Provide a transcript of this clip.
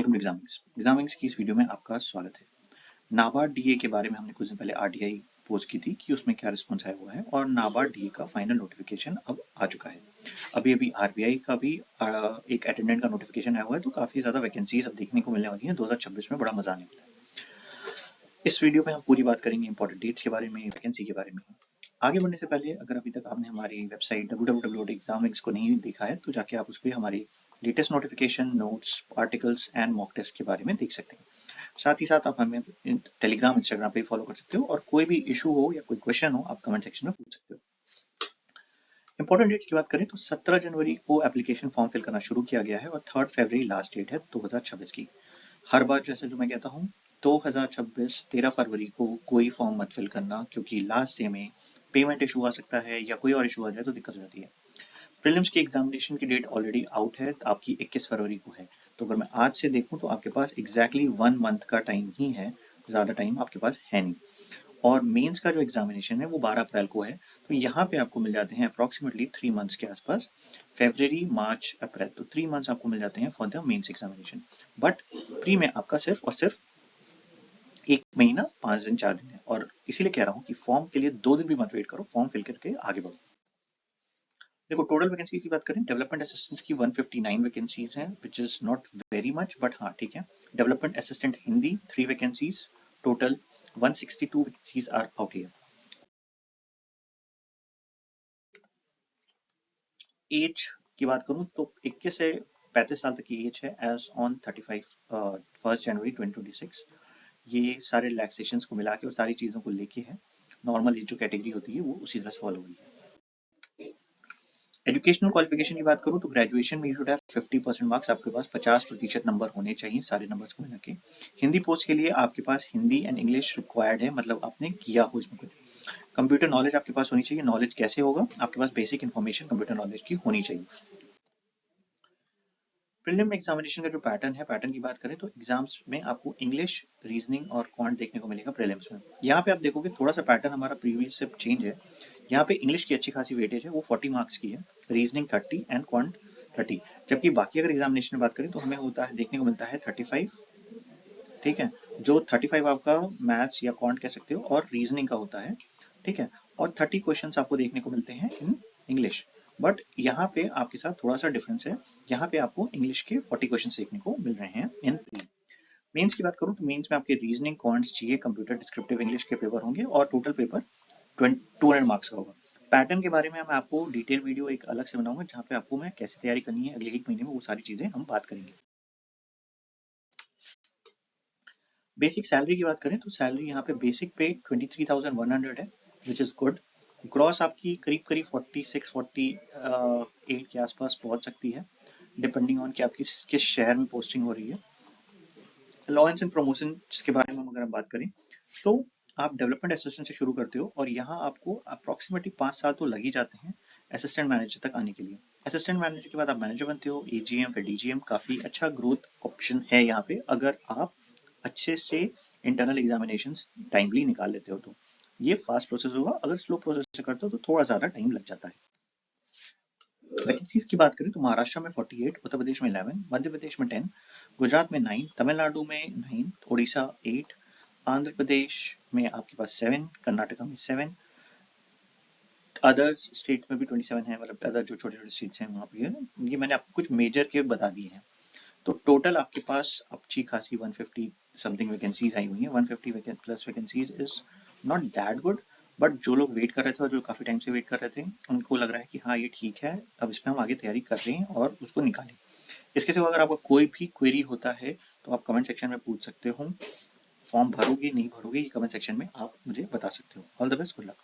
Welcome to एग्जामिंग्स की इस video में आपका स्वागत है। नाबार्ड डीए के बारे में हमने कुछ दिन पहले आरटीआई पोस्ट की थी कि उसमें क्या रिस्पॉन्स आया हुआ है और नाबार्ड डीए का फाइनल नोटिफिकेशन अब आ चुका है। अभी अभी आरबीआई का भी एक अटेंडेंट का नोटिफिकेशन आया हुआ है, तो काफी ज्यादा वैकेंसीज अब देखने को मिलने वाली है। 2026 में बड़ा मजा आने वाला है। इस वीडियो में हम पूरी बात करेंगे इंपॉर्टेंट डेट्स के बारे में, वैकेंसी के बारे में। आगे बढ़ने से पहले अगर अभी तक आपने हमारी वेबसाइट www.examix को नहीं देखा है तो जाके आप उस पर हमारी latest notification, notes, articles and mock test के बारे में देख सकते हैं। साथ ही साथ आप हमें टेलीग्राम, इंस्टाग्राम पे फॉलो कर सकते हो और कोई भी इशू हो या कोई क्वेश्चन हो आप कमेंट सेक्शन में पूछ सकते हो। इंपॉर्टेंट डेट्स की बात करें तो 17 जनवरी को एप्लीकेशन फॉर्म फिल करना शुरू किया गया है और 3 फरवरी लास्ट डेट है 2026 की। हर बार जैसे जो मैं कहता हूँ 2026 13 फरवरी को कोई फॉर्म मत फिल करना, क्योंकि लास्ट डे में पेमेंट इशू आ सकता है या कोई और इशू आ जाए तो दिक्कत हो जाती है। प्रीलिम्स की एग्जामिनेशन की डेट ऑलरेडी आउट है, आपकी 21 फरवरी को है। तो अगर मैं आज से देखूं तो आपके पास एग्जैक्टली 1 मंथ का टाइम ही है, ज़्यादा टाइम आपके पास है नहीं। और मेंस का जो एग्जामिनेशन है वो 12 अप्रैल को है, तो यहाँ पे आपको मिल जाते हैं अप्रॉक्सीमेटली 3 मंथ्स के आसपास, फरवरी, मार्च, अप्रैल, तो 3 मंथ्स आपको मिल जाते हैं for the mains examination. But pre में आपका सिर्फ और सिर्फ 1 महीना 5 दिन 4 दिन है, और इसीलिए कह रहा हूँ कि फॉर्म के लिए 2 दिन भी मत वेट करो, फॉर्म फिल करके आगे बढ़ो। देखो, टोटल वैकेंसी की बात करें, डेवलपमेंट असिस्टेंट्स की 159 वैकेंसीज हैं, which is not very much, but हाँ ठीक है। Development assistant Hindi 3 vacancies, total 162 vacancies are out here. Age की बात करूं तो 21 से 35 साल तक की एज है एज ऑन 35 1 जनवरी 2026। ये सारे रिलैक्सेशंस को मिला के और सारी चीज़ों को लेके है। नॉर्मल एज जो कैटेगरी होती है वो उसी तरह से फॉलो हुई है। एजुकेशनल क्वालिफिकेशन की बात करूं तो ग्रेजुएशन में यू शुड हैव 50% मार्क्स, आपके पास 50% नंबर होने चाहिए सारे नंबर्स को मिला के। हिंदी पोस्ट के लिए आपके पास हिंदी एंड इंग्लिश रिक्वायर्ड है, मतलब आपने किया हो इसमें कुछ। कंप्यूटर नॉलेज आपके पास होनी चाहिए। नॉलेज कैसे होगा? आपके पास बेसिक इन्फॉर्मेशन कंप्यूटर नॉलेज की होनी चाहिए। प्रीलिम एग्जामिनेशन का जो पैटर्न है, पैटर्न की बात करें तो एग्जाम्स में आपको इंग्लिश, रीजनिंग और क्वांट देखने को मिलेगा प्रीलिम्स में। यहाँ पे आप देखोगे थोड़ा सा पैटर्न हमारा प्रीवियस से चेंज है। यहाँ पे इंग्लिश की अच्छी खासी वेटेज है, वो 40 मार्क्स की है, रीजनिंग 30 एंड क्वांट 30। जबकि बाकी अगर एग्जामिनेशन में बात करें तो हमें होता है, देखने को मिलता है 35, ठीक है, जो 35 आपका मैथ्स या क्वांट कह सकते हो और रीजनिंग का होता है, ठीक है, और 30 क्वेश्चंस आपको देखने को मिलते हैं इन इंग्लिश। बट यहाँ पे आपके साथ थोड़ा सा डिफरेंस है, यहाँ पे आपको इंग्लिश के 40 क्वेश्चंस देखने को मिल रहे हैं इन प्री। मेंस की बात करूँ तो मेंस में आपके रीजनिंग, क्वांट्स, जीए, कंप्यूटर, डिस्क्रिप्टिव इंग्लिश के पेपर होंगे और टोटल पेपर 200 मार्क्स का होगा। पैटर्न के बारे में मैं आपको डिटेल वीडियो एक अलग से बनाऊंगा, जहाँ पे आपको मैं कैसे तैयारी करनी है अगले 1 महीने में, वो सारी चीजें हम बात करेंगे। बेसिक सैलरी की बात करें तो सैलरी यहाँ पे बेसिक पे 23,100 है, विच इज गुड। ग्रॉस आपकी करीब करीब 46-48 के आसपास पहुंच सकती है, डिपेंडिंग ऑन कि आपकी किस शहर में पोस्टिंग हो रही है। अलाउंस एंड प्रमोशन के बारे में अगर हम बात करें तो आप डेवलपमेंट असिस्टेंट से शुरू करते हो और यहाँ आपको अप्रोक्सीमेटली 5 साल तो लग ही जाते हैं असिस्टेंट मैनेजर तक आने के लिए। असिस्टेंट मैनेजर के बाद आप मैनेजर बनते हो, एजीएम, फिर डीजीएम। काफी अच्छा ग्रोथ ऑप्शन है यहाँ पे, अगर आप अच्छे से इंटरनल एग्जामिनेशन टाइमली निकाल लेते हो तो। ये फास्ट प्रोसेस होगा, अगर स्लो प्रोसेस से करते हो तो थोड़ा ज्यादा टाइम लग जाता है। वैकेंसीज की बात करें तो महाराष्ट्र में 48, उत्तर प्रदेश में 11, मध्य प्रदेश में 10, गुजरात में 9, तमिलनाडु में 9, उड़ीसा 8, आंध्र प्रदेश में आपके पास 7, कर्नाटका में 7, अदर स्टेट में भी 27 है, मतलब अदर जो छोटे छोटे स्टेट्स हैं वहाँ पे। ये मैंने आपको कुछ मेजर के बता दिए हैं। तो टोटल आपके पास अच्छी खासी 150 समथिंग वैकेंसीज आई हुई हैं। 150 plus vacancies is not that good, but जो लोग वेट कर रहे थे और जो काफी टाइम से वेट कर रहे थे उनको लग रहा है कि हाँ ये ठीक है, अब इसमें हम आगे तैयारी कर रहे हैं और उसको निकालें। इसके सिवा अगर आपका कोई भी क्वेरी होता है तो आप कमेंट सेक्शन में पूछ सकते हो। फॉर्म भरोगे नहीं भरोगे ये कमेंट सेक्शन में आप मुझे बता सकते हो। All the best, good luck.